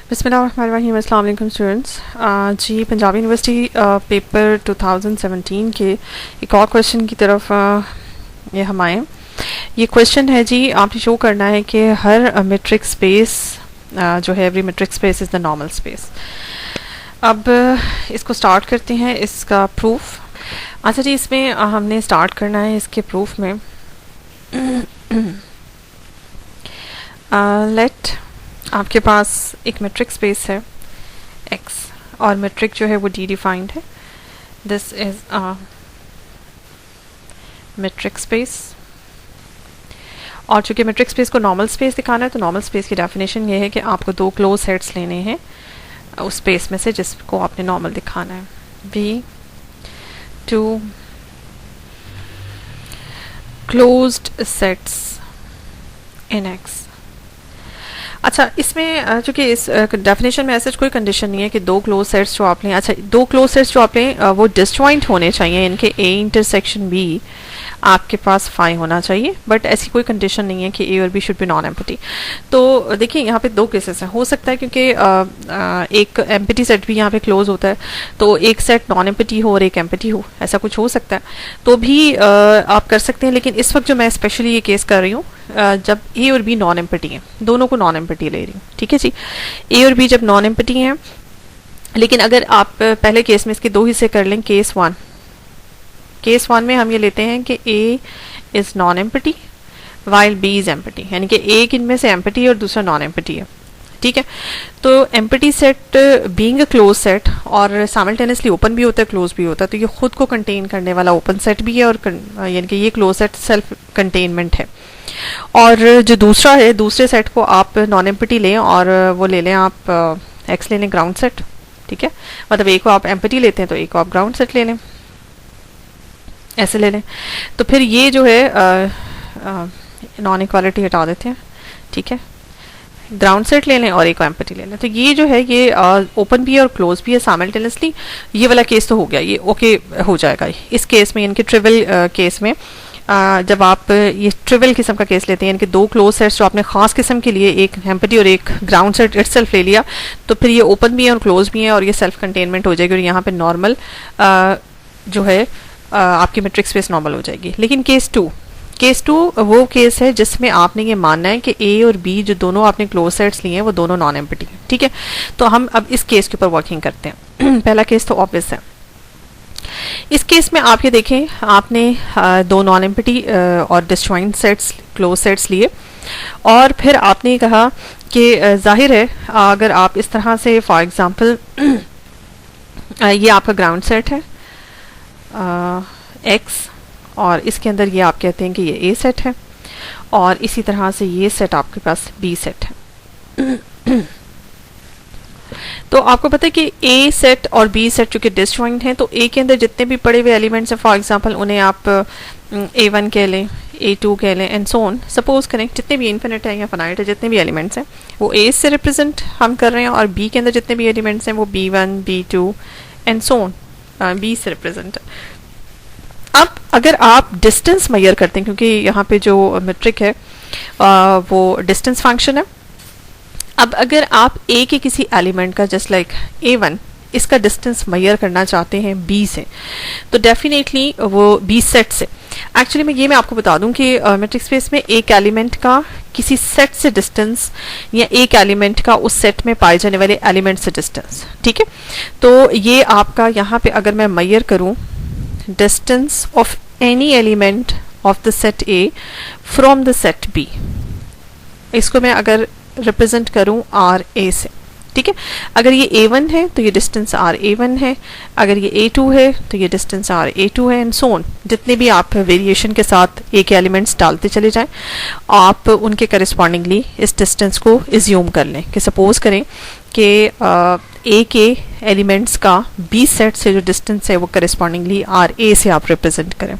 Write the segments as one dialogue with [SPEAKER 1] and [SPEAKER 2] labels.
[SPEAKER 1] बिस्मिल्लाहिर्रहमानिर्रहीम। अस्सलाम वालेकुम स्टूडेंट्स। जी पंजाब यूनिवर्सिटी पेपर 2017 के एक और क्वेश्चन की तरफ ये हम आए। ये क्वेश्चन है जी, आपने शो करना है कि हर मेट्रिक स्पेस जो है every metric space is the normal space. अब इसको स्टार्ट करते हैं, इसका प्रूफ। अच्छा जी, इसमें हमने स्टार्ट करना है इसके प्रूफ में। लेट आपके पास एक मेट्रिक स्पेस है X और मेट्रिक जो है वो डी डिफाइंड है। This is a metric space, और चूंकि मेट्रिक स्पेस को नॉर्मल स्पेस दिखाना है तो नॉर्मल स्पेस की डेफिनेशन ये है कि आपको दो क्लोज सेट्स लेने हैं उस स्पेस में से जिसको आपने नॉर्मल दिखाना है। V two closed sets in X। अच्छा, इसमें चूंकि इस डेफिनेशन में ऐसा कोई कंडीशन नहीं है कि दो क्लोज सेट्स जो आप लें, अच्छा दो क्लोज सेट्स जो आप लें वो डिसजॉइंट होने चाहिए, इनके A इंटरसेक्शन B आपके पास फाई होना चाहिए, बट ऐसी कोई कंडीशन नहीं है कि A और B should be non empty. तो देखिए यहाँ पे दो केसेस हैं, हो सकता है क्योंकि एक एम्प्टी सेट भी यहाँ पे क्लोज होता है, तो एक सेट नॉन एम्प्टी हो और एक एम्प्टी हो, ऐसा कुछ हो सकता है, तो भी आप कर सकते हैं। लेकिन इस वक्त जो मैं स्पेशली ये केस कर रही हूँ जब A और B नॉन एम्प्टी हैं, दोनों को नॉन एम्प्टी ले रही हूँ, ठीक है जी। A और B जब नॉन एम्प्टी हैं, लेकिन अगर आप पहले केस में इसके दो हिस्से कर लें, केस वन में हम ये लेते हैं कि A is non empty while B is empty, यानी कि एक इनमें से एम्प्टी है और दूसरा नॉन एम्प्टी है, ठीक है। तो empty set being a close set और साइमल्टेनियसली ओपन भी होता है क्लोज भी होता है, तो ये खुद को कंटेन करने वाला ओपन सेट भी है और यानी कि ये क्लोज सेट सेल्फ कंटेनमेंट है। और जो दूसरा है, दूसरे सेट को आप नॉन एम्प्टी लें और वो ले लें आप X ले लें ग्राउंड सेट, ठीक है। मतलब A को आप एम्प्टी लेते हैं तो A को आप ग्राउंड सेट ले लें, ऐसे ले लें। तो फिर ये जो है नॉन इक्वालिटी हटा देते हैं, ठीक है। ग्राउंड सेट ले लें और एक एम्प्टी ले लें, तो ये जो है ये ओपन भी है और क्लोज भी है साइमल्टेनियसली। ये वाला केस तो हो गया, ये ओके हो जाएगा इस केस में, इनके ट्रिविल केस में। जब आप ये ट्रिविल किस्म का केस लेते हैं, इनके दो क्लोज सेट्स जो आपने खास किस्म के लिए एक एम्प्टी और एक ग्राउंड सेट इटसेल्फ ले लिया, तो फिर ये ओपन भी है और क्लोज भी है और ये सेल्फ कंटेनमेंट हो जाएगी और यहाँ पे नॉर्मल जो है आपकी मेट्रिक स्पेस नॉर्मल हो जाएगी। लेकिन केस टू वो केस है जिसमें आपने ये मानना है कि A और B जो दोनों आपने क्लोज सेट्स लिए हैं वो दोनों नॉन एम्प्टी हैं, ठीक है। तो हम अब इस केस के ऊपर वर्किंग करते हैं। पहला केस तो ऑब्वियस है। इस केस में आप ये देखें, आपने दो नॉन एम्प्टी और डिसजॉइंट सेट्स क्लोज सेट्स लिए और फिर आपने कहा कि जाहिर है अगर आप इस तरह से फॉर एग्जांपल ये आपका ग्राउंड सेट है X और इसके अंदर ये आप कहते हैं कि ये A सेट है और इसी तरह से ये सेट आपके पास B सेट है। तो आपको पता है कि A सेट और B सेट चूंकि डिसजॉइंट हैं, तो A के अंदर जितने भी पड़े हुए एलिमेंट्स हैं, फॉर एग्जांपल उन्हें आप A1 कह लें, A2 कह लें एंड सो ऑन, सपोज करें जितने भी इन्फिनिट है या फाइनाइट है, जितने भी एलिमेंट्स हैं वो A से रिप्रेजेंट हम कर रहे हैं और B के अंदर जितने भी एलिमेंट्स हैं वो B1 B2 and so on B से रिप्रेजेंट है। अब अगर आप डिस्टेंस मेजर करते हैं, क्योंकि यहाँ पे जो मेट्रिक है वो डिस्टेंस फंक्शन है। अब अगर आप A के किसी एलिमेंट का जस्ट लाइक A1 इसका डिस्टेंस मेजर करना चाहते हैं B से, तो डेफिनेटली वो B सेट से। एक्चुअली मैं आपको बता दूं कि मेट्रिक स्पेस में एक एलिमेंट का किसी सेट से डिस्टेंस या एक एलिमेंट का उस सेट में पाए जाने वाले एलिमेंट से डिस्टेंस, ठीक है। तो ये आपका यहाँ पे अगर मैं मेजर करूँ distance of any element of the set A from the set B, इसको मैं अगर रिप्रेजेंट करूं RA से, ठीक है। अगर ये A1 है तो ये डिस्टेंस RA1 है, अगर ये A2 है तो ये डिस्टेंस RA2 है एंड सो ऑन। जितने भी आप वेरिएशन के साथ A के एलिमेंट्स डालते चले जाएं, आप उनके करस्पॉन्डिंगली इस डिस्टेंस को एज्यूम कर लें कि सपोज करें कि A के एलिमेंट्स का B सेट से जो डिस्टेंस है वो करस्पॉन्डिंगली RA से आप रिप्रेजेंट करें,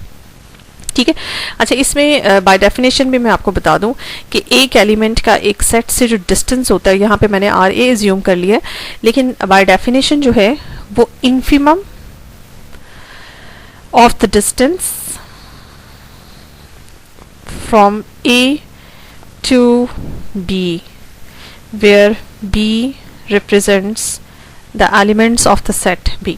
[SPEAKER 1] ठीक है। अच्छा, इसमें बाय डेफिनेशन भी मैं आपको बता दूं कि एक एलिमेंट का एक सेट से जो डिस्टेंस होता है, यहाँ पे मैंने RA एज्यूम कर लिया है, लेकिन बाय डेफिनेशन जो है वो infimum of the distance from A to B where B represents the elements of the set B.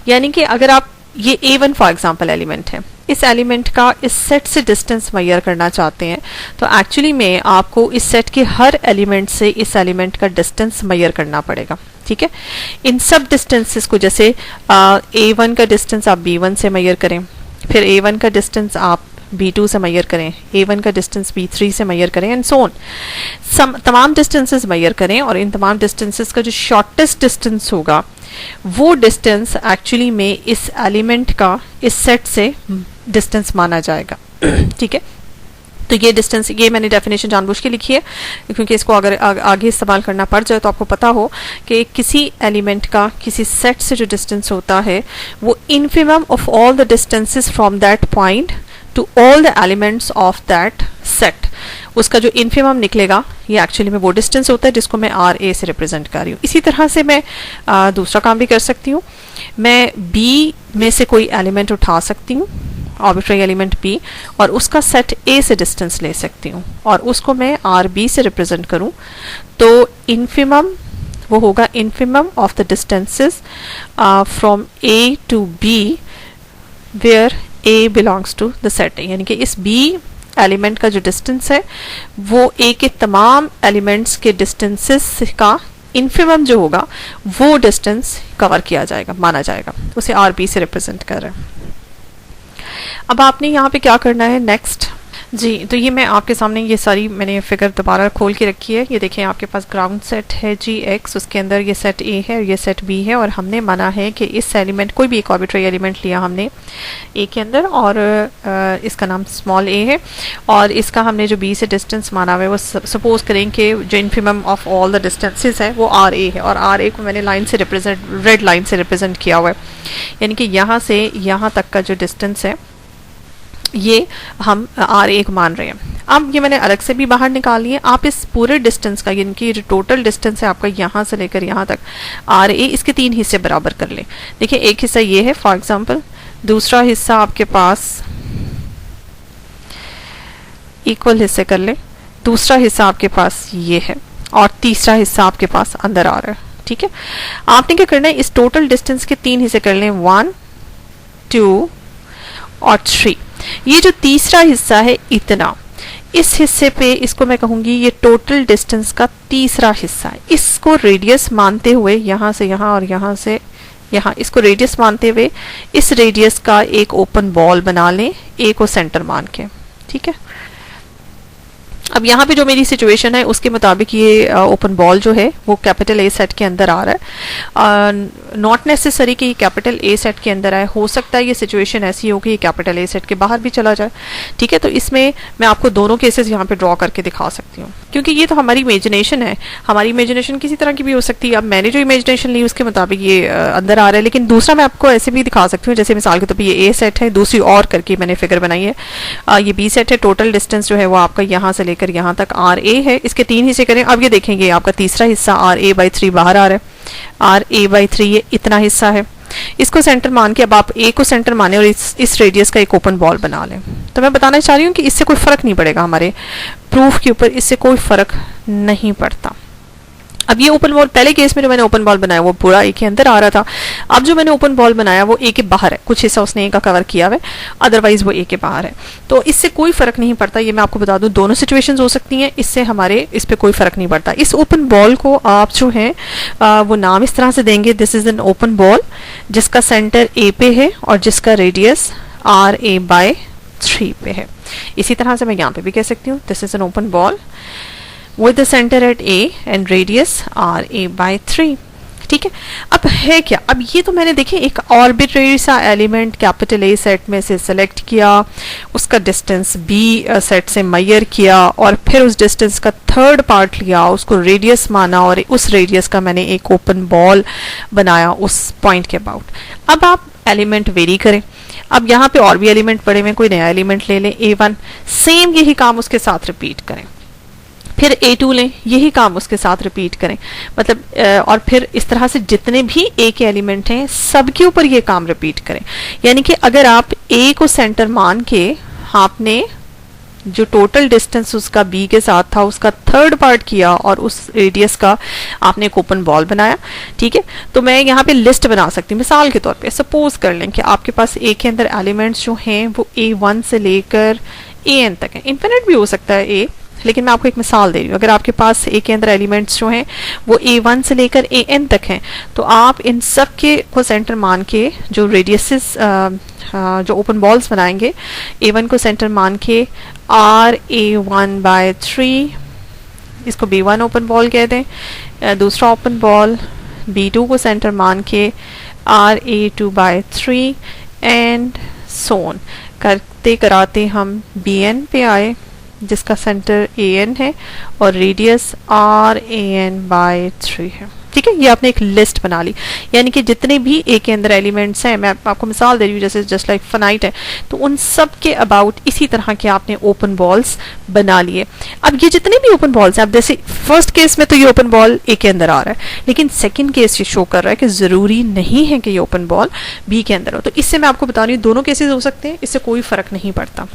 [SPEAKER 1] यानी कि अगर आप ये A1 फॉर एग्जाम्पल एलिमेंट है, इस एलिमेंट का इस सेट से डिस्टेंस मेजर करना चाहते हैं, तो एक्चुअली में आपको इस सेट के हर एलिमेंट से इस एलिमेंट का डिस्टेंस मेजर करना पड़ेगा. ठीक है, इन सब डिस्टेंसेस को, जैसे A1 का डिस्टेंस आप B1 से मेजर करें, फिर A1 का डिस्टेंस आप B2 से मेजर करें, A1 का डिस्टेंस B3 से मेजर करें, एंड सो ऑन. तमाम डिस्टेंसेस मेजर करें, और इन तमाम डिस्टेंसेस का जो शॉर्टेस्ट डिस्टेंस होगा वो डिस्टेंस एक्चुअली में इस एलिमेंट का इस सेट से डिस्टेंस माना जाएगा. ठीक है, तो ये डिस्टेंस, ये मैंने डेफिनेशन जानबूझ के लिखी है क्योंकि इसको अगर आगे इस्तेमाल करना पड़ जाए तो आपको पता हो कि किसी एलिमेंट का किसी सेट से जो डिस्टेंस होता है वो infimum of all the distances from that point to all the elements of that set, उसका जो इनफिमम निकलेगा ये एक्चुअली में वो डिस्टेंस होता है जिसको मैं आर ए से रिप्रेजेंट कर रही हूँ. इसी तरह से मैं दूसरा काम भी कर सकती हूँ. मैं बी में से कोई एलिमेंट उठा सकती हूँ, आर्बिट्रेरी एलिमेंट बी, और उसका सेट ए से डिस्टेंस ले सकती हूँ और उसको मैं आर बी से रिप्रेजेंट करूँ, तो इनफिमम वो होगा infimum of the distances from A to B where A belongs to the set A. यानी कि इस बी एलिमेंट का जो डिस्टेंस है वो ए के तमाम एलिमेंट्स के डिस्टेंसेस का इनफिमम जो होगा वो डिस्टेंस कवर किया जाएगा, माना जाएगा. उसे आर बी से रिप्रेजेंट कर रहे हैं. अब आपने यहाँ पे क्या करना है नेक्स्ट जी, तो ये मैं आपके सामने ये सारी मैंने फिगर दोबारा खोल के रखी है. ये देखें, आपके पास ग्राउंड सेट है जी एक्स, उसके अंदर ये सेट ए है और ये सेट बी है, और हमने माना है कि इस एलिमेंट, कोई भी एक आर्बिट्रेरी एलिमेंट लिया हमने ए के अंदर, और इसका नाम स्मॉल ए है, और इसका हमने जो बी से डिस्टेंस माना हुआ है वो सपोज करें कि जो infimum of all the distances है वो आर ए है, और आर ए को मैंने लाइन से रिप्रेजेंट, रेड लाइन से रिप्रेजेंट किया हुआ है. यानी कि यहाँ से यहाँ तक का जो डिस्टेंस है ये हम आर ए को मान रहे हैं. अब ये मैंने अलग से भी बाहर निकाल लिए. आप इस पूरे डिस्टेंस का, यानी कि टोटल डिस्टेंस है आपका यहाँ से लेकर यहाँ तक आर ए, इसके 3 हिस्से बराबर कर लें. देखिए, एक हिस्सा ये है फॉर एग्जांपल, दूसरा हिस्सा आपके पास इक्वल हिस्से कर ले, दूसरा हिस्सा आपके पास ये है, और तीसरा हिस्सा आपके पास अंदर आ रहा है. ठीक है, आपने क्या करना है, इस टोटल डिस्टेंस के 3 हिस्से कर लें, 1 2 और 3. ये जो तीसरा हिस्सा है इतना, इस हिस्से पे इसको मैं कहूंगी ये टोटल डिस्टेंस का तीसरा हिस्सा है. इसको रेडियस मानते हुए यहाँ से यहाँ और यहाँ से यहाँ, इसको रेडियस मानते हुए इस रेडियस का एक ओपन बॉल बना लें, ए को सेंटर मान के. ठीक है, अब यहाँ पे जो मेरी सिचुएशन है उसके मुताबिक ये ओपन बॉल जो है वो कैपिटल ए सेट के अंदर आ रहा है. नॉट नेसेसरी कि ये कैपिटल ए सेट के अंदर आए, हो सकता है ये सिचुएशन ऐसी हो कि ये कैपिटल ए सेट के बाहर भी चला जाए. ठीक है, तो इसमें मैं आपको दोनों केसेस यहाँ पे ड्रॉ करके दिखा सकती हूँ, क्योंकि ये तो हमारी इमेजिनेशन है. हमारी इमेजिनेशन किसी तरह की भी हो सकती है. अब मैंने जो इमेजिनेशन ली उसके मुताबिक ये अंदर आ रहा है, लेकिन दूसरा मैं आपको ऐसे भी दिखा सकती हूँ, जैसे मिसाल के तौर पर ये ए सेट है, दूसरी और करके मैंने फिगर बनाई है. ये बी सेट है, टोटल डिस्टेंस जो है वो आपका यहाँ से लेकर यहाँ तक आर ए है, इसके 3 हिस्से करें. अब ये देखेंगे आपका तीसरा हिस्सा आर ए बाई 3 बाहर आ रहा है. आर ए बाई 3 ये इतना हिस्सा है, इसको सेंटर मान के अब आप ए को सेंटर माने और इस रेडियस का एक ओपन बॉल बना लें. तो मैं बताना चाह रही हूँ कि इससे कोई फर्क नहीं पड़ेगा, हमारे प्रूफ के ऊपर इससे कोई फर्क नहीं पड़ता. अब ये ओपन बॉल, पहले केस में जो मैंने ओपन बॉल बनाया वो पूरा ए के अंदर आ रहा था. अब जो मैंने ओपन बॉल बनाया वो ए के बाहर है, कुछ हिस्सा उसने ए का कवर किया हुआ है, अदरवाइज वो ए के बाहर है. तो इससे कोई फर्क नहीं पड़ता. ये मैं आपको बता दूं, दोनों सिचुएशंस हो सकती हैं, इससे हमारे इस पे कोई फर्क नहीं पड़ता. इस ओपन बॉल को आप जो है वो नाम इस तरह से देंगे, this is an open ball जिसका सेंटर ए पे है और जिसका रेडियस आर ए बाय 3 पे है. इसी तरह से मैं यहाँ पे भी कह सकती हूँ, this is an open ball with the center at A and radius R A by 3. ठीक है, अब है क्या, अब ये तो मैंने देखे एक आर्बिट्रेरी सा एलिमेंट कैपिटल ए सेट में से सेलेक्ट किया, उसका डिस्टेंस बी सेट से मेजर किया, और फिर उस डिस्टेंस का थर्ड पार्ट लिया, उसको रेडियस माना, और उस रेडियस का मैंने एक ओपन बॉल बनाया उस पॉइंट के अबाउट. अब आप एलिमेंट वेरी करें. अब यहाँ पे और भी एलिमेंट पड़े हुए, कोई नया एलिमेंट ले लें, A1, सेम यही काम उसके साथ रिपीट करें. फिर A2 लें, यही काम उसके साथ रिपीट करें. मतलब और फिर इस तरह से जितने भी A के एलिमेंट हैं सबके ऊपर ये काम रिपीट करें. यानी कि अगर आप A को सेंटर मान के आपने जो टोटल डिस्टेंस उसका बी के साथ था उसका थर्ड पार्ट किया और उस रेडियस का आपने एक ओपन बॉल बनाया, ठीक है। तो मैं यहाँ पे लिस्ट बना सकती हूँ मिसाल के तौर पे। सपोज कर लें कि आपके पास ए के अंदर एलिमेंट्स जो हैं वो A1 से लेकर AN तक है, इन्फिनिट भी हो सकता है ए, लेकिन मैं आपको एक मिसाल दे रही हूँ। अगर आपके पास ए के अंदर एलिमेंट्स जो हैं वो A1 से लेकर AN तक हैं, तो आप इन सब के को सेंटर मान के जो रेडियसेस जो ओपन बॉल्स बनाएंगे, A1 को सेंटर मान के RA1/3, इसको B1 ओपन बॉल कह दें। दूसरा ओपन बॉल B2 को सेंटर मान के RA2/3 एंड सोन करते कराते हम BN पे आए जिसका सेंटर AN है और रेडियस RAN/3 है, ठीक है। ये आपने एक लिस्ट बना ली, यानी कि जितने भी ए के अंदर एलिमेंट्स हैं, मैं आपको मिसाल दे रही हूँ जैसे जस्ट लाइक फाइनाइट है, तो उन सब के अबाउट इसी तरह के आपने ओपन बॉल्स बना लिए। अब ये जितने भी ओपन बॉल्स हैं, अब जैसे फर्स्ट केस में तो ये ओपन बॉल ए के अंदर आ रहा है, लेकिन सेकंड केस ये शो कर रहा है कि जरूरी नहीं है कि ये ओपन बॉल बी के अंदर हो। तो इससे मैं आपको बता रही हूँ दोनों केसेस हो सकते हैं, इससे कोई फर्क नहीं पड़ता,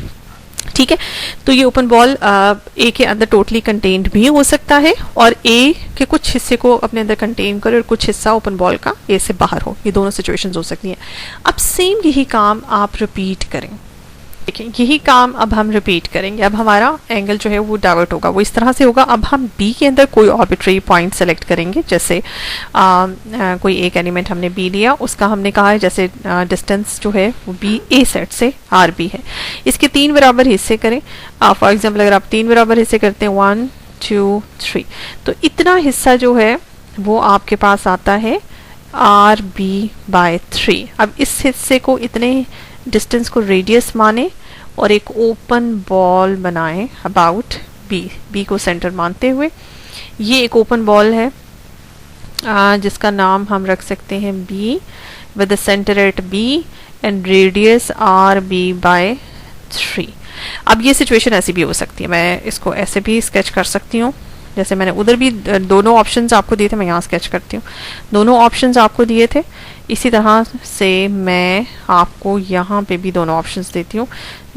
[SPEAKER 1] ठीक है। तो ये ओपन बॉल ए के अंदर टोटली कंटेन्ड भी हो सकता है और ए के कुछ हिस्से को अपने अंदर कंटेन करे और कुछ हिस्सा ओपन बॉल का ए से बाहर हो, ये दोनों सिचुएशंस हो सकती हैं। अब सेम यही काम आप रिपीट करें, देखिए यही काम अब हम रिपीट करेंगे। अब हमारा एंगल जो है वो डाइवर्ट होगा, वो इस तरह से होगा। अब हम बी के अंदर कोई आर्बिट्रेरी पॉइंट सेलेक्ट करेंगे, जैसे कोई एक एलिमेंट हमने बी लिया, उसका हमने कहा है जैसे डिस्टेंस जो है वो बी ए सेट से आर बी है, इसके 3 बराबर हिस्से करें। फॉर एग्जाम्पल अगर आप 3 बराबर हिस्से करते हैं 1 2 3, तो इतना हिस्सा जो है वो आपके पास आता है RB/3। अब इस हिस्से को इतने डिस्टेंस को रेडियस माने और एक ओपन बॉल बनाएं अबाउट बी को सेंटर मानते हुए। ये एक ओपन बॉल है जिसका नाम हम रख सकते हैं B with the center at B and radius RB/3। अब ये सिचुएशन ऐसी भी हो सकती है, मैं इसको ऐसे भी स्केच कर सकती हूँ, जैसे मैंने उधर भी दोनों ऑप्शंस आपको दिए थे, मैं यहाँ स्केच करती हूँ। दोनों ऑप्शंस आपको दिए थे, इसी तरह से मैं आपको यहाँ पे भी दोनों ऑप्शंस देती हूँ।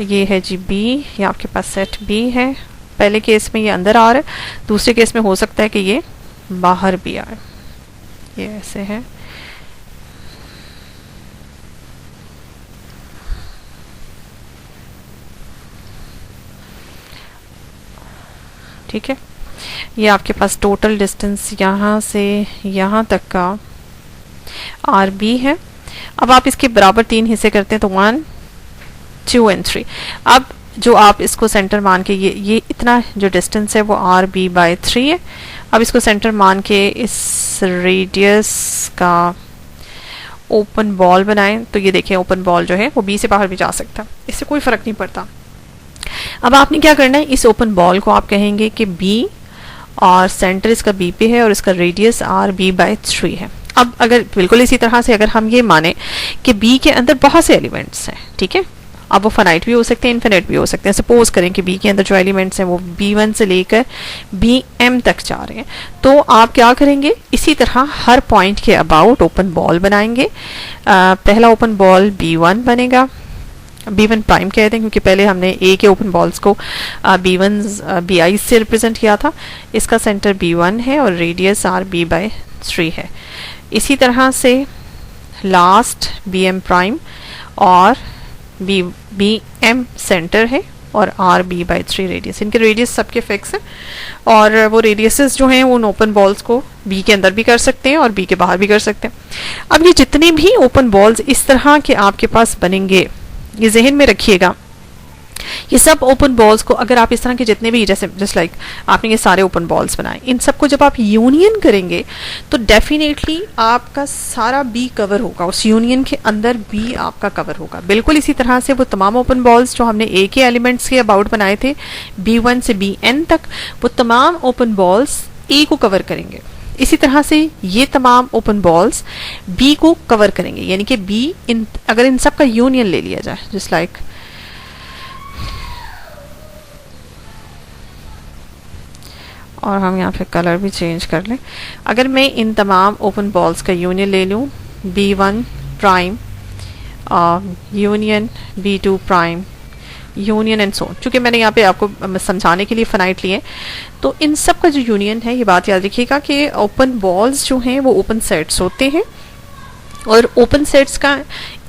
[SPEAKER 1] ये है जी बी, ये आपके पास सेट बी है। पहले केस में ये अंदर आ रहा है, दूसरे केस में हो सकता है कि ये बाहर भी आए, ये ऐसे है। ठीक है, ये आपके पास टोटल डिस्टेंस यहाँ से यहाँ तक का आर बी है। अब आप इसके बराबर 3 हिस्से करते हैं तो 1 2 एंड 3। अब जो आप इसको सेंटर मान के ये इतना जो डिस्टेंस है वो RB/3 है। अब इसको सेंटर मान के इस रेडियस का ओपन बॉल बनाएं, तो ये देखिए ओपन बॉल जो है वो बी से बाहर भी जा सकता है, इससे कोई फर्क नहीं पड़ता। अब आपने क्या करना है, इस ओपन बॉल को आप कहेंगे कि बी और सेंटर इसका बी पे है और इसका रेडियस RB/3 है। अब अगर बिल्कुल इसी तरह से अगर हम ये माने कि बी के अंदर बहुत से एलिमेंट्स हैं, ठीक है, अब वो फाइनाइट भी हो सकते हैं, इनफिनिट भी हो सकते हैं। सपोज करें कि बी के अंदर जो एलिमेंट्स हैं वो B1 से लेकर BM तक जा रहे हैं, तो आप क्या करेंगे, इसी तरह हर पॉइंट के अबाउट ओपन बॉल बनाएंगे। पहला ओपन बॉल B1 बनेगा, B1 प्राइम कहते हैं क्योंकि पहले हमने ए के ओपन बॉल्स को BI से रिप्रेजेंट किया था। इसका सेंटर B1 है और रेडियस RB/3 है। इसी तरह से लास्ट BM प्राइम और BM सेंटर है और RB/3 रेडियस। इनके रेडियस सबके फिक्स है और वो रेडियसेस जो हैं उन ओपन बॉल्स को बी के अंदर भी कर सकते हैं और बी के बाहर भी कर सकते हैं। अब ये जितने भी ओपन बॉल्स इस तरह के आपके पास बनेंगे, ये जहन में रखिएगा, ये सब ओपन बॉल्स को अगर आप इस तरह के जितने भी जैसे जस्ट लाइक आपने ये सारे ओपन बॉल्स बनाए, इन सबको जब आप यूनियन करेंगे तो डेफिनेटली आपका सारा बी कवर होगा, उस यूनियन के अंदर बी आपका कवर होगा। बिल्कुल इसी तरह से वो तमाम ओपन बॉल्स जो हमने ए के एलिमेंट्स के अबाउट बनाए थे B1 से BN तक, वो तमाम ओपन बॉल्स ए को कवर करेंगे। इसी तरह से ये तमाम ओपन बॉल्स बी को कवर करेंगे, यानी कि बी अगर इन सब का यूनियन ले लिया जाए, जस्ट लाइक और हम यहाँ पे कलर भी चेंज कर लें। अगर मैं इन तमाम ओपन बॉल्स का यूनियन ले लूँ, B1 prime union B2 prime union and so, चूंकि मैंने यहाँ पे आपको समझाने के लिए फाइनाइट लिए, तो इन सब का जो यूनियन है, ये बात याद रखिएगा कि ओपन बॉल्स जो हैं वो ओपन सेट्स होते हैं, और ओपन सेट्स का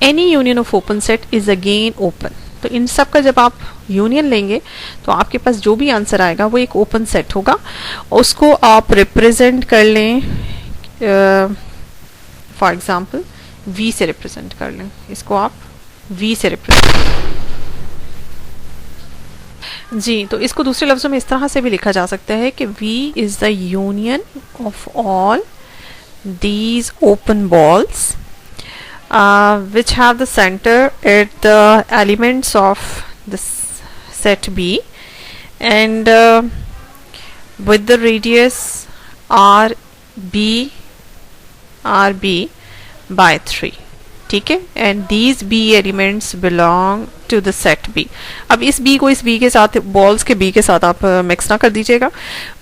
[SPEAKER 1] any union of open set is again open. तो इन सब का जब आप यूनियन लेंगे तो आपके पास जो भी आंसर आएगा वो एक ओपन सेट होगा। उसको आप रिप्रेजेंट कर लें, फॉर एग्जाम्पल V से रिप्रेजेंट कर लें, इसको आप V से रिप्रेजेंट। जी, तो इसको दूसरे लफ्जों में इस तरह से भी लिखा जा सकता है कि V is the union of all these open balls which have the center at the elements of the set B and with the radius RB by 3, ठीक है, and these B elements belong to the set B। अब इस B को इस B के साथ, balls के B के साथ आप मिक्स ना कर दीजिएगा,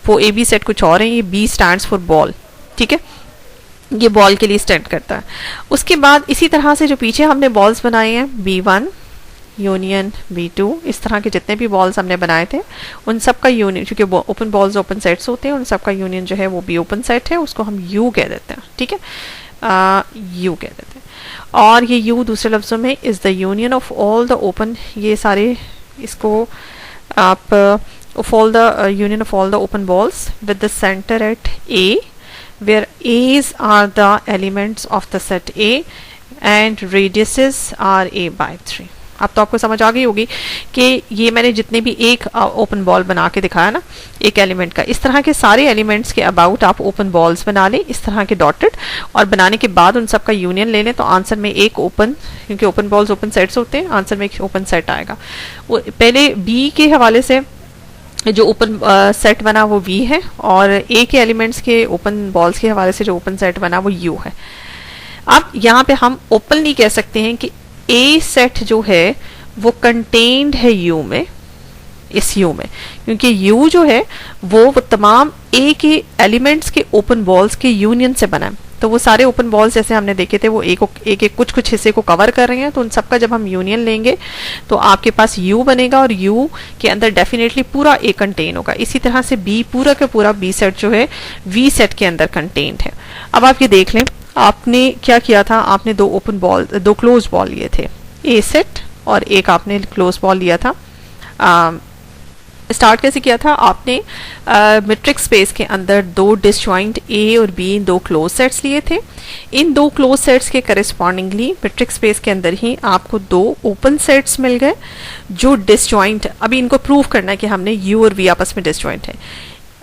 [SPEAKER 1] वो AB सेट कुछ और है, ये B stands for बॉल, ठीक है, ये बॉल के लिए स्टैंड करता है। उसके बाद इसी तरह से जो पीछे हमने बॉल्स बनाए हैं, B1 यूनियन B2, इस तरह के जितने भी बॉल्स हमने बनाए थे उन सब का यूनियन, क्योंकि ओपन बॉल्स ओपन सेट्स होते हैं, उन सब का यूनियन जो है वो भी ओपन सेट है, उसको हम U कह देते हैं, ठीक है, U कह देते हैं। और ये U दूसरे लफ्जों में is the union of all the open, ये सारे इसको आप of all the union of all the open balls with the center eight A where A's are the elements of the set A and radiuses are A by 3। अब तो आपको समझ आ गई होगी कि ये मैंने जितने भी एक ओपन बॉल बना के दिखाया ना एक एलिमेंट का, इस तरह के सारे एलिमेंट्स के अबाउट आप ओपन बॉल्स बना लें इस तरह के डॉटेड, और बनाने के बाद उन सब का यूनियन ले लें तो आंसर में एक ओपन, क्योंकि ओपन बॉल्स ओपन सेट्स होते हैं, आंसर में एक ओपन सेट आएगा। वो पहले बी के हवाले से जो ओपन सेट बना वो V है, और A के एलिमेंट्स के ओपन बॉल्स के हवाले से जो ओपन सेट बना वो U है। अब यहाँ पे हम ओपनली कह सकते हैं कि A सेट जो है वो कंटेन्ड है U में, इस U में, क्योंकि U जो है वो तमाम A के एलिमेंट्स के ओपन बॉल्स के यूनियन से बना है। तो वो सारे ओपन बॉल्स जैसे हमने देखे थे वो एक कुछ हिस्से को कवर कर रहे हैं, तो उन सब का जब हम यूनियन लेंगे तो आपके पास U बनेगा, और U के अंदर डेफिनेटली पूरा A कंटेन होगा। इसी तरह से B पूरा का पूरा B सेट जो है V सेट के अंदर कंटेन्ड है। अब आप ये देख लें, आपने क्या किया था, आपने दो क्लोज बॉल लिए थे, A सेट और एक आपने क्लोज बॉल लिया था। स्टार्ट कैसे किया था आपने, मेट्रिक स्पेस के अंदर दो डिसजॉइंट A और B दो क्लोज सेट्स लिए थे। इन दो क्लोज सेट्स के करस्पॉन्डिंगली मेट्रिक स्पेस के अंदर ही आपको दो ओपन सेट्स मिल गए जो डिसजॉइंट। अभी इनको प्रूव करना है कि हमने U और V आपस में डिसजॉइंट है,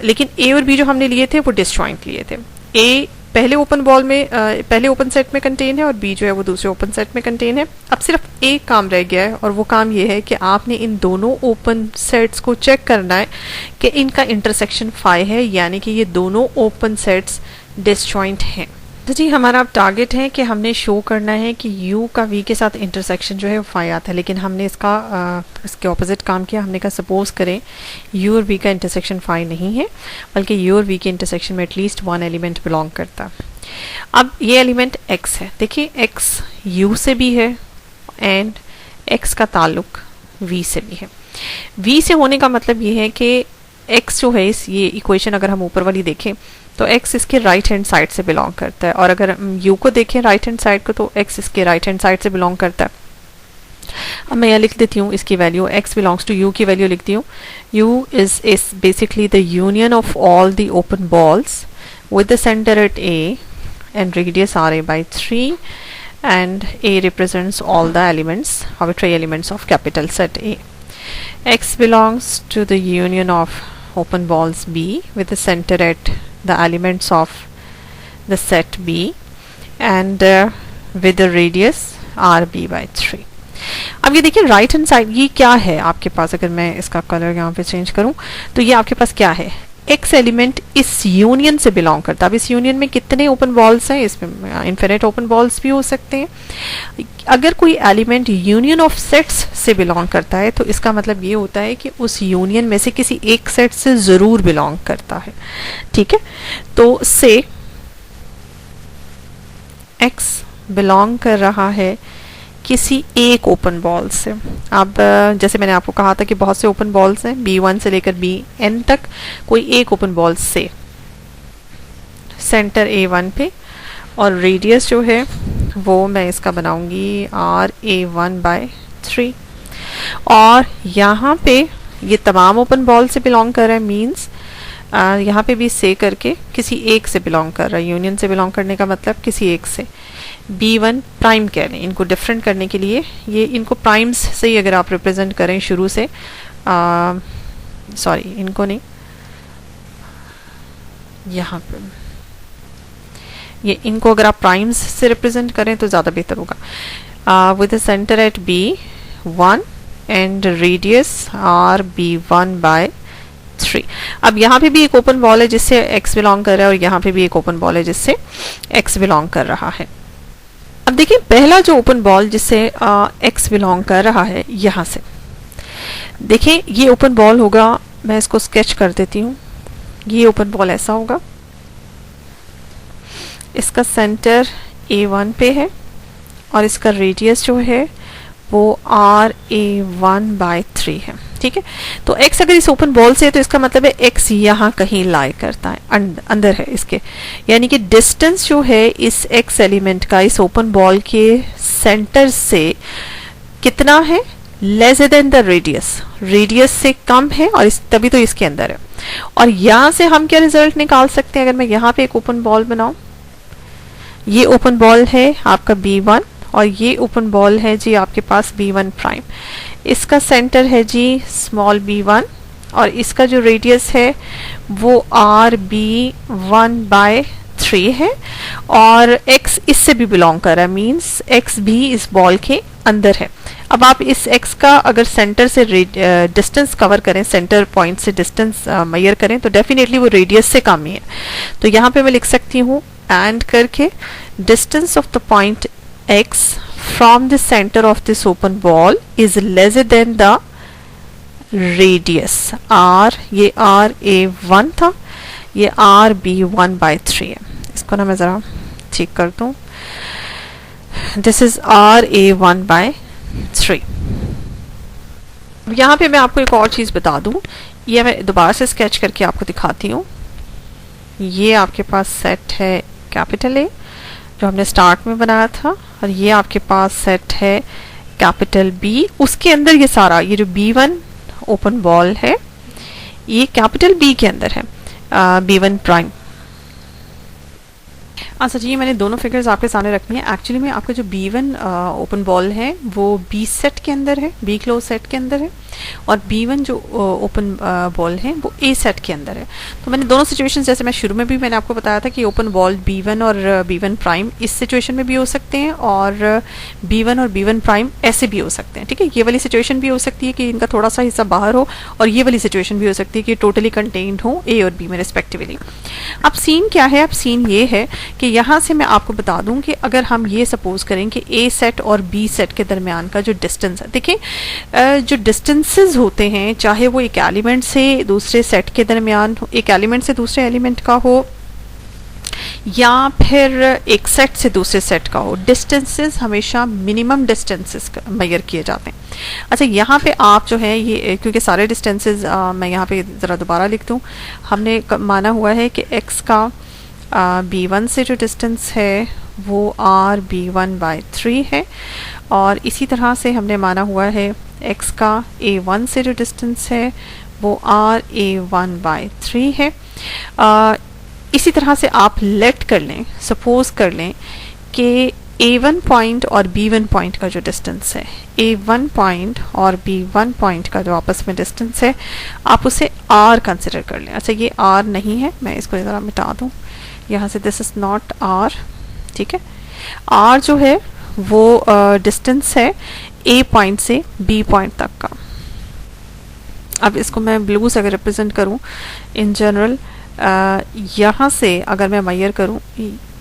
[SPEAKER 1] लेकिन A और B जो हमने लिए थे वो डिसजॉइंट लिए थे। A पहले ओपन बॉल में पहले ओपन सेट में कंटेन है, और B जो है वो दूसरे ओपन सेट में कंटेन है। अब सिर्फ एक काम रह गया है, और वो काम ये है कि आपने इन दोनों ओपन सेट्स को चेक करना है कि इनका इंटरसेक्शन फाई है, यानी कि ये दोनों ओपन सेट्स डिसजॉइंट हैं। तो जी हमारा अब टारगेट है कि हमने शो करना है कि U का V के साथ इंटरसेक्शन जो है वो फाई आता है, लेकिन हमने इसके ऑपोजिट काम किया। हमने कहा सपोज करें U और V का इंटरसेक्शन फाई नहीं है, बल्कि U और V के इंटरसेक्शन में एटलीस्ट वन एलिमेंट बिलोंग करता है। अब ये एलिमेंट X है, देखिए X U से भी है एंड X का ताल्लुक V से भी है। V से होने का मतलब ये है कि X जो है ये इक्वेशन अगर हम ऊपर वाली देखें तो X इसके राइट हैंड साइड से बिलोंग करता है, और अगर हम U को देखें राइट हैंड साइड को तो X इसके राइट हैंड साइड से बिलोंग करता है। अब मैं यहाँ लिख देती हूँ इसकी value, X belongs to U की वैल्यू लिखती हूँ। U is basically the union of all the open balls with the center at A and radius RA by 3, and A represents all the elements, arbitrary elements of capital set A. X belongs to the union of open balls B with the center at the elements of the set B and with the radius RB by 3। अब ये देखिए right hand side ये क्या है आपके पास, अगर मैं इसका कलर यहाँ पे चेंज करूँ तो ये आपके पास क्या है, X एलिमेंट इस यूनियन से बिलोंग करता है। अब इस यूनियन में कितने ओपन बॉल्स हैं, इसमें इन्फिनिट ओपन बॉल्स भी हो सकते हैं। अगर कोई एलिमेंट यूनियन ऑफ सेट्स से बिलोंग करता है तो इसका मतलब ये होता है कि उस यूनियन में से किसी एक सेट से जरूर बिलोंग करता है, ठीक है। तो से X बिलोंग कर रहा है किसी एक ओपन बॉल से। अब जैसे मैंने आपको कहा था कि बहुत से ओपन बॉल्स हैं, B1 से लेकर BN तक, कोई एक ओपन बॉल से सेंटर A1 पे, और रेडियस जो है वो मैं इसका बनाऊंगी RA1/3, और यहाँ पे ये तमाम ओपन बॉल से बिलोंग कर रहा है, मीन्स यहाँ पे भी से करके किसी एक से बिलोंग कर रहा है। यूनियन से बिलोंग करने का मतलब किसी एक से। B1 प्राइम कह लें, इनको डिफरेंट करने के लिए, ये इनको प्राइम्स से ही अगर आप रिप्रेजेंट करें शुरू से, सॉरी इनको नहीं, यहाँ पे ये इनको अगर आप प्राइम्स से रिप्रेजेंट करें तो ज़्यादा बेहतर होगा। With centre at B1 and radius RB1/3। अब यहाँ पे भी एक ओपन बॉल है जिससे x बिलोंग कर रहा है, और यहाँ पे भी एक ओपन बॉल है जिससे x बिलोंग कर रहा है। अब देखिए पहला जो ओपन बॉल जिससे x बिलोंग कर रहा है, यहाँ से देखिए ये ओपन बॉल होगा, मैं इसको स्केच कर देती हूँ। ये ओपन बॉल ऐसा होगा, इसका सेंटर A1 पे है, और इसका रेडियस जो है वो RA1/3 है। ठीक है, तो x अगर इस ओपन बॉल से है तो इसका मतलब है x यहाँ कहीं लाई करता है, अंदर है इसके, यानी कि डिस्टेंस जो है इस x एलिमेंट का इस ओपन बॉल के सेंटर से कितना है, lesser than the radius, radius से कम है, और तभी तो इसके अंदर है। और यहाँ से हम क्या रिजल्ट निकाल सकते हैं, अगर मैं यहाँ पे एक ओपन बॉल बनाऊं, ये ओपन बॉल है आपका B1, और ये ओपन बॉल है जी आपके पास B1 प्राइम, इसका सेंटर है जी स्मॉल b1, और इसका जो रेडियस है वो RB1/3 है, और x इससे भी बिलोंग कर रहा है, मीन्स x भी इस बॉल के अंदर है। अब आप इस x का अगर सेंटर से डिस्टेंस कवर करें, सेंटर पॉइंट से डिस्टेंस मेजर करें, तो डेफिनेटली वो रेडियस से कम ही है। तो यहाँ पे मैं लिख सकती हूँ एंड करके, distance of the point x from the center of this open ball is lesser than the radius r, ये RA1 था, ये RB1/3 है। इसको ना मैं ज़रा ठीक कर दूँ, दिस इज RA1/3। यहाँ पे मैं आपको एक और चीज़ बता दूँ, ये मैं दोबारा से स्केच करके आपको दिखाती हूँ। ये आपके पास सेट है कैपिटल A जो हमने स्टार्ट में बनाया था, और ये आपके पास सेट है कैपिटल B, उसके अंदर ये सारा, ये जो B1 ओपन बॉल है ये कैपिटल B के अंदर है, B1 प्राइम। अच्छा जी, ये मैंने दोनों फिगर्स आपके सामने रखनी है। एक्चुअली में आपका जो B1 ओपन बॉल है वो B सेट के अंदर है, B क्लोज सेट के अंदर है, और B1 जो ओपन बॉल है वो A सेट के अंदर है। तो मैंने दोनों सिचुएशंस, जैसे मैं शुरू में भी मैंने आपको बताया था कि ओपन बॉल B1 और B1 प्राइम इस सिचुएशन में भी हो सकते हैं, और B1 और B1 प्राइम ऐसे भी हो सकते हैं। ठीक है, ये वाली सिचुएशन भी हो सकती है कि इनका थोड़ा सा हिस्सा बाहर हो, और ये वाली सिचुएशन भी हो सकती है कि टोटली कंटेन्ड हो A और B में रिस्पेक्टिवली। अब सीन क्या है, अब सीन ये है कि यहाँ से मैं आपको बता दूं कि अगर हम ये सपोज करें कि A सेट और B सेट के दरमियान का जो डिस्टेंस है, देखिए जो डिस्टेंसेस होते हैं, चाहे वो एक एलिमेंट से दूसरे सेट के दरमियान, एक एलिमेंट से दूसरे एलिमेंट का हो, या फिर एक सेट से दूसरे सेट का हो, डिस्टेंसेस हमेशा मिनिमम डिस्टेंसेस मेजर किए जाते हैं। अच्छा, यहाँ पे आप जो है ये, क्योंकि सारे डिस्टेंसेस मैं यहाँ पे ज़रा दोबारा लिख दूँ, हमने माना हुआ है कि x का B1 से जो डिस्टेंस है वो RB1/3 है, और इसी तरह से हमने माना हुआ है x का A1 से जो डिस्टेंस है वो RA1/3 है। इसी तरह से आप लेट कर लें, सपोज कर लें कि A1 पॉइंट और B1 पॉइंट का जो डिस्टेंस है, A1 पॉइंट और B1 पॉइंट का जो आपस में डिस्टेंस है, आप उसे R कंसिडर कर लें। अच्छा, ये R नहीं है, मैं इसको ज़रा मिटा दूँ यहाँ से, दिस इज़ नॉट R। ठीक है, R जो है वो डिस्टेंस है A पॉइंट से B पॉइंट तक का। अब इसको मैं ब्लू से अगर रिप्रेजेंट करूँ इन जनरल, यहाँ से अगर मैं मेजर करूँ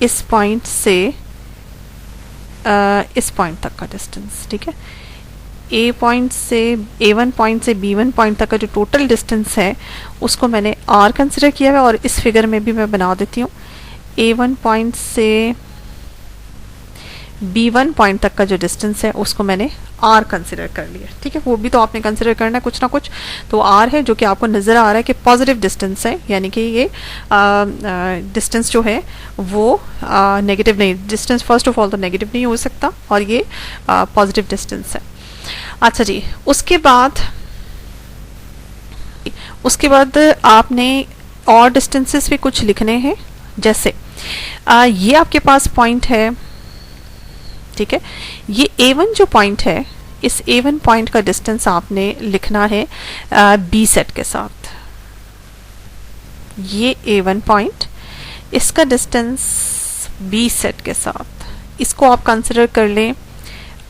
[SPEAKER 1] इस पॉइंट से इस पॉइंट तक का डिस्टेंस, ठीक है, A पॉइंट से A1 पॉइंट से B1 पॉइंट तक का जो टोटल डिस्टेंस है उसको मैंने R कंसिडर किया है, और इस फिगर में भी मैं बना देती हूँ। A1 पॉइंट से B1 पॉइंट तक का जो डिस्टेंस है उसको मैंने R कंसिडर कर लिया, ठीक है। वो भी तो आपने कंसिडर करना है कुछ ना कुछ, तो R है जो कि आपको नज़र आ रहा है कि पॉजिटिव डिस्टेंस है, यानी कि ये डिस्टेंस जो है वो नेगेटिव नहीं, डिस्टेंस फर्स्ट ऑफ ऑल तो नेगेटिव नहीं हो सकता और ये पॉजिटिव डिस्टेंस है। अच्छा जी, उसके बाद आपने और डिस्टेंसेस भी कुछ लिखने हैं, जैसे ये आपके पास पॉइंट है, ठीक है। ये A1 जो पॉइंट है, इस A1 पॉइंट का डिस्टेंस आपने लिखना है B सेट के साथ। ये A1 पॉइंट, इसका डिस्टेंस B सेट के साथ, इसको आप कंसिडर कर लें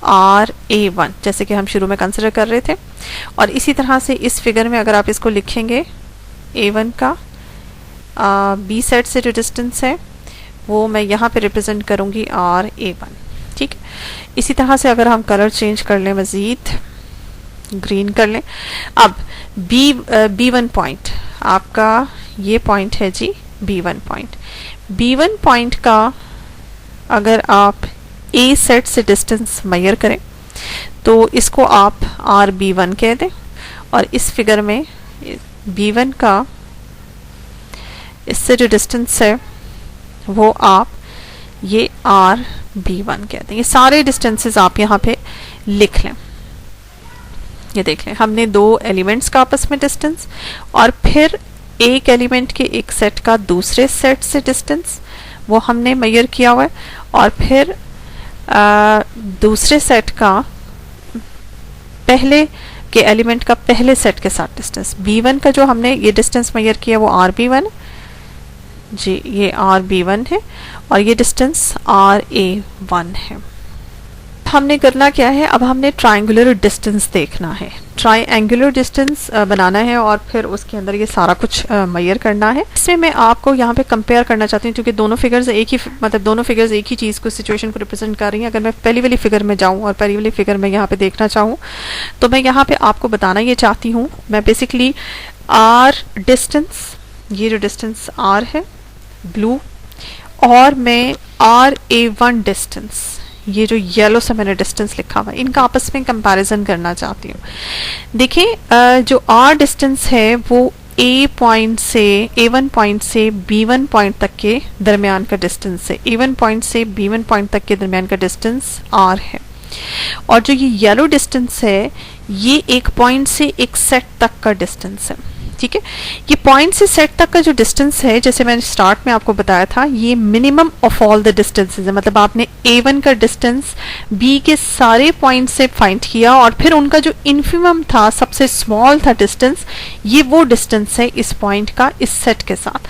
[SPEAKER 1] RA1, जैसे कि हम शुरू में कंसिडर कर रहे थे। और इसी तरह से इस फिगर में अगर आप इसको लिखेंगे, A1 का B सेट से जो डिस्टेंस है वो मैं यहाँ पे रिप्रेजेंट करूँगी RA1, ठीक है। इसी तरह से अगर हम कलर चेंज कर लें, मज़ीद ग्रीन कर लें, अब B1 पॉइंट आपका ये पॉइंट है जी, B1 पॉइंट। B1 पॉइंट का अगर आप A सेट से डिस्टेंस मेजर करें तो इसको आप RB1 कह दें, और इस फिगर में B1 का इससे जो डिस्टेंस है वो आप ये RB1 कहते हैं। ये सारे डिस्टेंसेस आप यहाँ पे लिख लें। ये देख लें, हमने दो एलिमेंट्स का आपस में डिस्टेंस, और फिर एक एलिमेंट के एक सेट का दूसरे सेट से डिस्टेंस वो हमने मेजर किया हुआ है, और फिर दूसरे सेट का पहले के एलिमेंट का पहले सेट के साथ डिस्टेंस। B1 का जो हमने ये डिस्टेंस मेजर किया वो RB1 जी, ये RB1 है, और ये डिस्टेंस RA1 है। हमने करना क्या है, अब हमने ट्रायंगुलर डिस्टेंस देखना है, ट्रायंगुलर डिस्टेंस बनाना है, और फिर उसके अंदर ये सारा कुछ मेजर करना है। इसमें मैं आपको यहाँ पे कंपेयर करना चाहती हूँ, क्योंकि दोनों फिगर्स एक ही चीज़ को, सिचुएशन को रिप्रेजेंट कर रही हैं। अगर मैं पहली वाली फिगर में जाऊँ और पहली वाली फिगर में यहाँ पे देखना चाहूँ, तो मैं यहाँ पे आपको बताना ये चाहती हूँ, मैं बेसिकली R डिस्टेंस, ये जो डिस्टेंस R है ब्लू, और मैं RA1 डिस्टेंस, ये जो येलो से मैंने डिस्टेंस लिखा हुआ है, इनका आपस में कंपैरिजन करना चाहती हूँ। देखिए जो R डिस्टेंस है वो A1 पॉइंट से B1 पॉइंट तक के दरमियान का डिस्टेंस है। A1 पॉइंट से B1 पॉइंट तक के दरमियान का डिस्टेंस R है, और जो ये येलो डिस्टेंस है ये एक पॉइंट से एक सेट तक का डिस्टेंस है, ठीक है। ये पॉइंट से सेट तक का जो डिस्टेंस है, जैसे मैंने स्टार्ट में आपको बताया था, ये minimum of all the distances है। मतलब आपने A1 का डिस्टेंस B के सारे पॉइंट से फाइंड किया, और फिर उनका जो इन्फिमम था, सबसे स्मॉल था डिस्टेंस, ये वो डिस्टेंस है इस पॉइंट का इस सेट के साथ।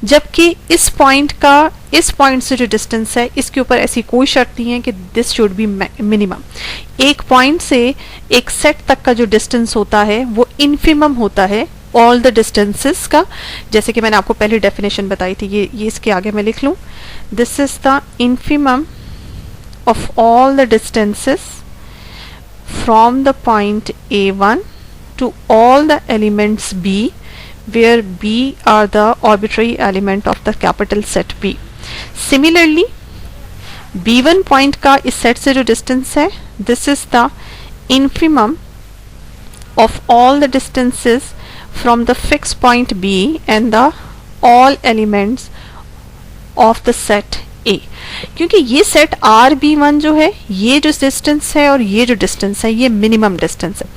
[SPEAKER 1] जबकि इस पॉइंट का इस पॉइंट से जो डिस्टेंस है, इसके ऊपर ऐसी कोई शर्त नहीं है कि दिस शुड बी मिनिमम। एक पॉइंट से एक सेट तक का जो डिस्टेंस होता है वो इन्फिमम होता है ऑल द डिस्टेंसेस का, जैसे कि मैंने आपको पहले डेफिनेशन बताई थी। ये इसके आगे मैं लिख लूं, this is the infimum of all the distances from the point A1 to all the elements B, where B are the arbitrary element of the capital set B. Similarly, B1 point का इस set से जो distance है, this is the infimum of all the distances from the fixed point B and the all elements of the set A. क्योंकि ये set RB1 जो है, ये जो डिस्टेंस है और ये जो डिस्टेंस है, ये मिनिमम डिस्टेंस है।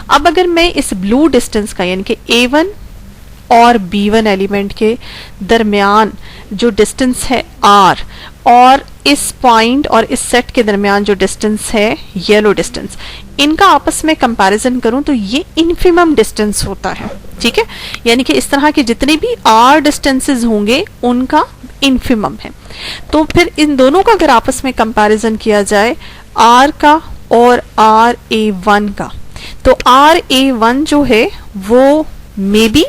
[SPEAKER 1] अब अगर मैं इस ब्लू डिस्टेंस का, यानी कि A1 और B1 एलिमेंट के दरमियान जो डिस्टेंस है R, और इस पॉइंट और इस सेट के दरमियान जो डिस्टेंस है येलो डिस्टेंस, इनका आपस में कंपैरिजन करूं तो ये इन्फिमम डिस्टेंस होता है, ठीक है। यानी कि इस तरह के जितने भी R डिस्टेंसेस होंगे उनका इन्फिमम है। तो फिर इन दोनों का अगर आपस में कंपैरिजन किया जाए, R का और RA1 का, तो RA1 जो है वो मे बी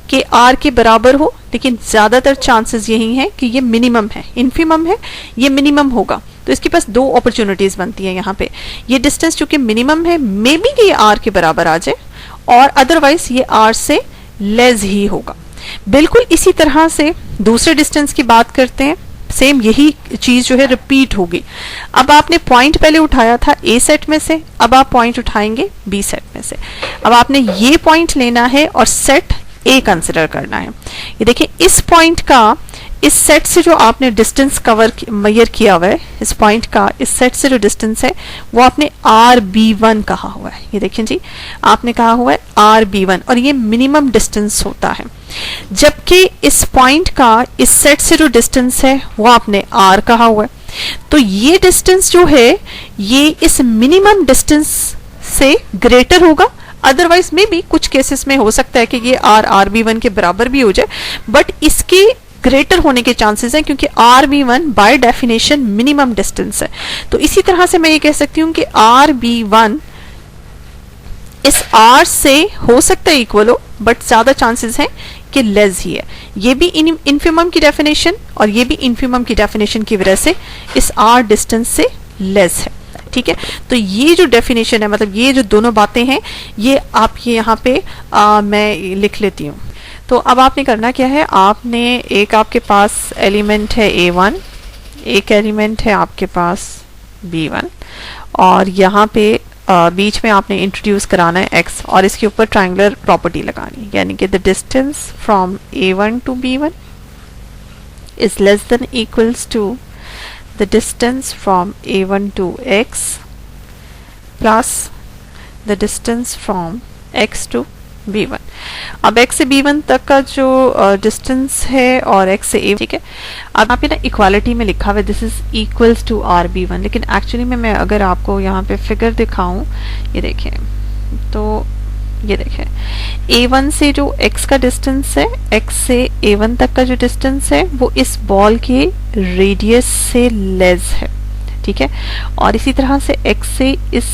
[SPEAKER 1] कि R के बराबर हो, लेकिन ज्यादातर चांसेस यही हैं कि ये मिनिमम है, इन्फिमम है, ये मिनिमम होगा। तो इसके पास दो अपॉर्चुनिटीज बनती हैं यहाँ पे। ये डिस्टेंस चूंकि मिनिमम है, मे बी कि ये R के बराबर आ जाए, और अदरवाइज ये R से लेस ही होगा। बिल्कुल इसी तरह से दूसरे डिस्टेंस की बात करते हैं, सेम यही चीज जो है रिपीट होगी। अब आपने पॉइंट पहले उठाया था ए सेट में से, अब आप पॉइंट उठाएंगे बी सेट में से। अब आपने ये पॉइंट लेना है और सेट ए कंसिडर करना है। ये देखिए इस पॉइंट का इस सेट से जो आपने डिस्टेंस मेजर किया हुआ है, इस पॉइंट का इस सेट से जो डिस्टेंस है वो आपने RB1 कहा हुआ है। ये देखिए जी, आपने कहा हुआ है RB1 और ये मिनिमम डिस्टेंस होता है। जबकि इस पॉइंट का इस सेट से जो डिस्टेंस है वो आपने R कहा हुआ है। तो ये डिस्टेंस जो है ये इस मिनिमम डिस्टेंस से ग्रेटर होगा। अदरवाइज में भी कुछ केसेस में हो सकता है कि ये RB1 के बराबर भी हो जाए, बट इसके ग्रेटर होने के चांसेस हैं क्योंकि RB1 by definition minimum distance है। तो इसी तरह से मैं ये कह सकती हूँ कि RB1 इस R से हो सकता है इक्वल हो, बट ज्यादा चांसेस हैं कि लेस ही है। ये भी इन्फिमम की डेफिनेशन और ये भी इन्फिमम की डेफिनेशन की वजह से इस R डिस्टेंस से लेस है। ठीक है, तो ये जो डेफिनेशन है, मतलब ये जो दोनों बातें हैं, ये आप ये यहाँ पे मैं लिख लेती हूँ। तो अब आपने करना क्या है, आपने एक आपके पास एलिमेंट है A1, एक एलिमेंट है आपके पास B1 और यहाँ पे बीच में आपने इंट्रोड्यूस कराना है x और इसके ऊपर ट्रायंगुलर प्रॉपर्टी लगानी, यानी कि the distance from A1 to B1 is less than equals to the distance from A1 to x plus the distance from x to B1। अब x से B1 तक का जो डिस्टेंस है और x से A, ठीक है। अब यहाँ पे ना इक्वालिटी में लिखा हुआ है this is equals to RB1, लेकिन एक्चुअली में मैं अगर आपको यहाँ पे फिगर दिखाऊं, ये देखें तो ये देखें A1 से जो x का डिस्टेंस है, x से A1 तक का जो डिस्टेंस है वो इस बॉल के रेडियस से लेस है, ठीक है। और इसी तरह से x से इस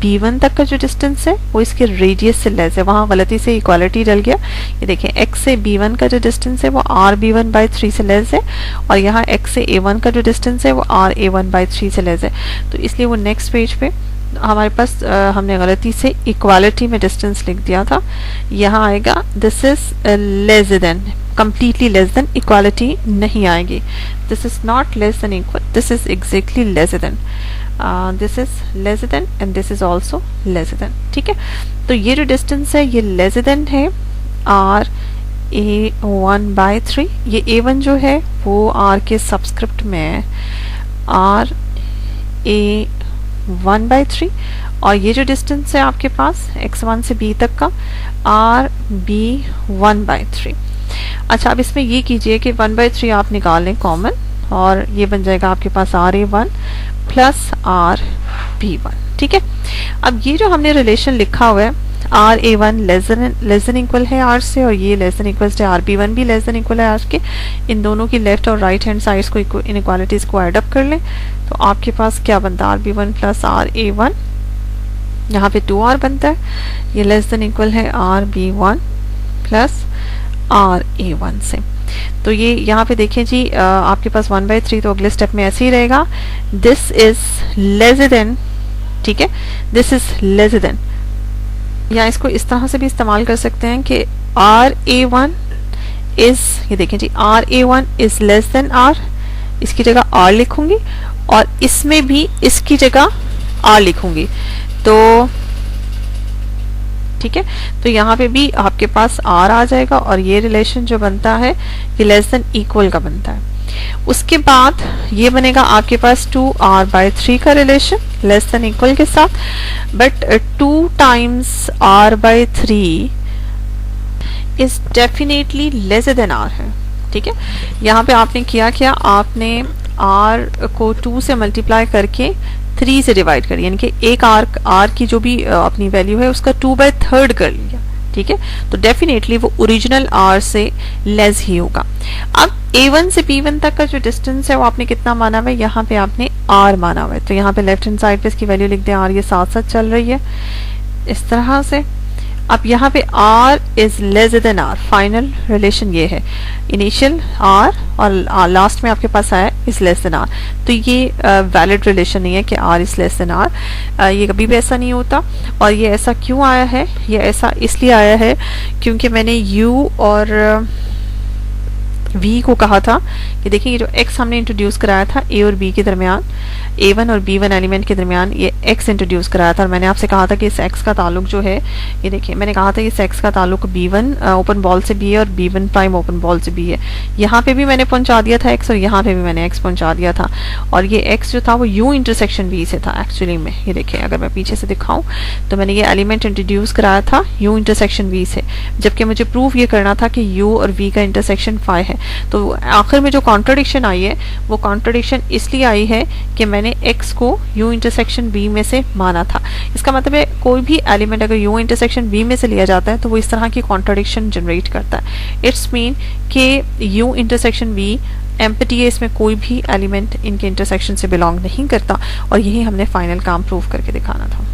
[SPEAKER 1] B1 तक का जो डिस्टेंस है वो इसके रेडियस से लेस है। वहां गलती से इक्वालिटी डल गया। ये देखें x से B1 का जो डिस्टेंस है वो RB1/3 से लेस है और यहाँ x से A1 का जो डिस्टेंस है वो RA1/3 से लेस है। तो इसलिए वो नेक्स्ट पेज पे हमारे पास हमने गलती से इक्वालिटी में डिस्टेंस लिख दिया था, यहाँ आएगा this is less then, completely less than, equality नहीं आएगी। This is not less than equal, this is exactly less than, this is less then and this is also less than, ठीक है। तो ये जो डिस्टेंस है ये लेस देन है RA1/3। ये A1 जो है वो R के सबस्क्रिप्ट में RA1/3 और ये जो डिस्टेंस है आपके पास x1 से b तक का RB1/3। अच्छा, अब इसमें ये कीजिए कि 1/3 आप निकाल लें कॉमन और ये बन जाएगा आपके पास RA1 प्लस RB1, ठीक है। अब ये जो हमने रिलेशन लिखा हुआ है RA1 लेस देन इक्वल है R से और ये लेस देन इक्वल है RB1 भी लेस देन इक्वल है R के, इन दोनों की लेफ्ट और राइट हैंड साइड्स को इनइक्वालिटीज को ऐड अप कर लें तो आपके पास क्या बनता है RB1 प्लस RA1, यहाँ पे 2R बनता है, ये लेस देन इक्वल है RB1 प्लस RA1 से। तो ये यहाँ पे देखिए जी आपके पास 1/3 तो अगले स्टेप में ऐसे ही रहेगा, दिस इज लेस देन, ठीक है, दिस इज लेस देन, या इसको इस तरह से भी इस्तेमाल कर सकते हैं कि RA1 इज, ये देखें जी RA1 is less then R, इसकी जगह R लिखूंगी और इसमें भी इसकी जगह R लिखूंगी, तो ठीक है। तो यहाँ पे भी आपके पास R आ जाएगा और ये रिलेशन जो बनता है ये लेस देन इक्वल का बनता है। उसके बाद ये बनेगा आपके पास 2R/3 का रिलेशन लेस देन इक्वल के साथ, but 2 times R/3 is definitely less than R है, ठीक है। यहाँ पे आपने किया क्या, आपने R को 2 से मल्टीप्लाई करके 3 से डिवाइड कर, यानी कि एक R की जो भी अपनी वैल्यू है उसका 2/3 कर लिया, ठीक है। तो डेफिनेटली वो ओरिजिनल R से लेस ही होगा। अब A1 से B1 तक का जो डिस्टेंस है वो आपने कितना माना हुआ है, यहाँ पे आपने R माना हुआ है, तो यहाँ पे लेफ्ट हैंड साइड पे इसकी वैल्यू लिख दें R, ये साथ साथ चल रही है इस तरह से। अब यहाँ पे R is less then R, final relation ये है, इनिशियल R और लास्ट में आपके पास आया इज लेस देन R, तो ये वैलिड रिलेशन नहीं है कि R is less then R, ये कभी भी ऐसा नहीं होता। और ये ऐसा क्यों आया है, ये ऐसा इसलिए आया है क्योंकि मैंने U और वी को कहा था कि देखिए ये जो एक्स हमने इंट्रोड्यूस कराया था ए और बी के दरमियान, A1 और B1 एलिमेंट के दरमियान ये x इंट्रोड्यूस कराया था और मैंने आपसे कहा था कि इस x का ताल्लुक जो है, ये देखिए मैंने कहा था कि इस x का ताल्लुक B1 ओपन बॉल से B है और B1 प्राइम ओपन बॉल से B है। यहाँ पे भी मैंने पहुंचा दिया था x और यहाँ पे भी मैंने x पहुंचा दिया था और ये x जो था वो U इंटरसेक्शन V से था एक्चुअली में। ये देखिए अगर मैं पीछे से दिखाऊं तो मैंने ये एलिमेंट इंट्रोड्यूस कराया था U इंटरसेक्शन V से, जबकि मुझे प्रूव ये करना था कि U और V का इंटरसेक्शन फाई है। तो आखिर में जो कॉन्ट्रडिक्शन आई है वो कॉन्ट्रडिक्शन इसलिए आई है कि मैंने x को u इंटरसेक्शन b में से माना था। इसका मतलब है कोई भी एलिमेंट अगर u इंटरसेक्शन b में से लिया जाता है तो वो इस तरह की कॉन्ट्रडिक्शन जनरेट करता है। इट्स मीन कि u इंटरसेक्शन b एम्प्टी है, इसमें कोई भी एलिमेंट इनके इंटरसेक्शन से बिलोंग नहीं करता और यही हमने फाइनल काम प्रूव करके दिखाना था।